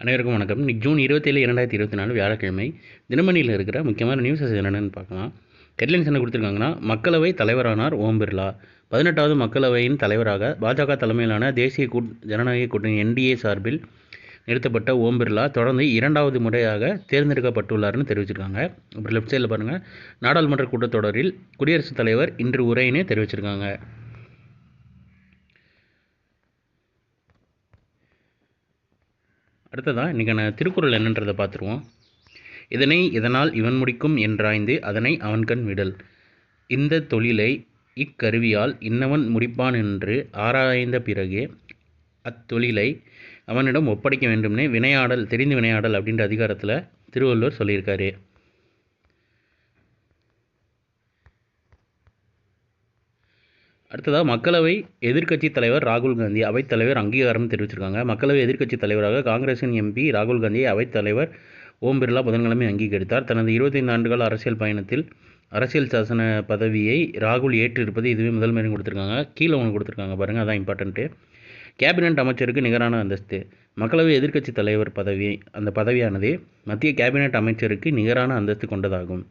அனைவருக்கும் வணக்கம். இன்னைக்கு ஜூன் 27, 2024 வியாழக்கிழமை. தினமணியில் இருக்கிற முக்கியமான நியூஸஸ் என்னென்னு பார்க்கலாம். ஹெட்லைன்ஸ் என்ன கொடுத்துருக்காங்கன்னா, மக்களவை தலைவரானார் ஓம் பிர்லா. 18வது மக்களவையின் தலைவராக பாஜக தலைமையிலான தேசிய ஜனநாயக கூட்டணி NDA சார்பில் நிறுத்தப்பட்ட ஓம் பிர்லா தொடர்ந்து 2வது முறையாக தேர்ந்தெடுக்கப்பட்டுள்ளார்னு தெரிவிச்சிருக்காங்க. அப்புறம் லெஃப்ட் சைடில் பாருங்கள், நாடாளுமன்ற கூட்டத்தொடரில் குடியரசுத் தலைவர் இன்று உரையினே தெரிவிச்சிருக்காங்க. அடுத்ததான் இன்றைக்கான திருக்குறள் என்னன்றதை பார்த்துருவோம். இதனால் இவன் முடிக்கும் என்றாய்ந்து அதனை அவன்கண் விடல். இந்த தொழிலை இக்கருவியால் இன்னவன் முடிப்பான் என்று ஆராய்ந்த பிறகே அத்தொழிலை அவனிடம் ஒப்படைக்க வேண்டும்னே வினையாடல் தெரிந்து வினையாடல் அப்படின்ற அதிகாரத்தில் திருவள்ளுவர் சொல்லியிருக்காரு. அடுத்ததாக மக்களவை எதிர்க்கட்சி தலைவர் ராகுல் காந்தி அவைத்தலைவர் அங்கீகாரம் தெரிவிச்சிருக்காங்க. மக்களவை எதிர்க்கட்சி தலைவராக காங்கிரஸின் MP ராகுல் காந்தியை அவைத்தலைவர் ஓம் பிர்லா புதன்கிழமை அங்கீகரித்தார். தனது 25 ஆண்டுகால அரசியல் பயணத்தில் அரசியல் சாசன பதவியை ராகுல் ஏற்றிருப்பது இதுவே முதல் முறை கொடுத்துருக்காங்க. கீழே ஒன்று கொடுத்துருக்காங்க பாருங்கள், அதான் இம்பார்ட்டண்ட்டு. கேபினட் அமைச்சருக்கு நிகரான அந்தஸ்து. மக்களவை எதிர்க்கட்சி தலைவர் அந்த பதவியானது மத்திய கேபினட் அமைச்சருக்கு நிகரான அந்தஸ்து கொண்டதாகும்.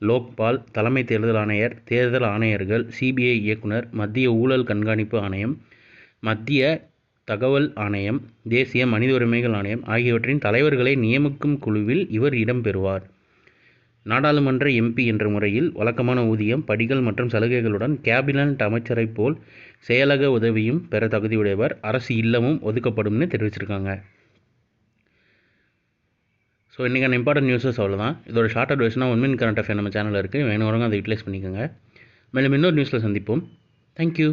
லோக்பால், தலைமை தேர்தல் ஆணையர், தேர்தல் ஆணையர்கள், CBI இயக்குனர், மத்திய ஊழல் கண்காணிப்பு ஆணையம், மத்திய தகவல் ஆணையம், தேசிய மனித உரிமைகள் ஆணையம் ஆகியவற்றின் தலைவர்களை நியமிக்கும் குழுவில் இவர் இடம்பெறுவார். நாடாளுமன்ற MP என்ற முறையில் வழக்கமான ஊதியம், படிகள் மற்றும் சலுகைகளுடன் கேபினட் அமைச்சரை போல் செயலக உதவியும் பெற தகுதியுடையவர். அரசு இல்லமும் ஒதுக்கப்படும்னு தெரிவிச்சிருக்காங்க. ஸோ இன்றைக்கான இம்பார்ட்டன்ட் நியூஸஸ் அவ்வளோதான். இதோட ஷார்ட் அட்வைஸ்னால் 1 minute கரண்ட் அஃபேர் நம்ம சேனலில் இருக்குது, வேணுங்கிறவங்க அதை யூட்டிலைஸ் பண்ணிக்கோங்க. மேலும் இன்னொரு நியூஸில் சந்திப்போம். தேங்க்யூ.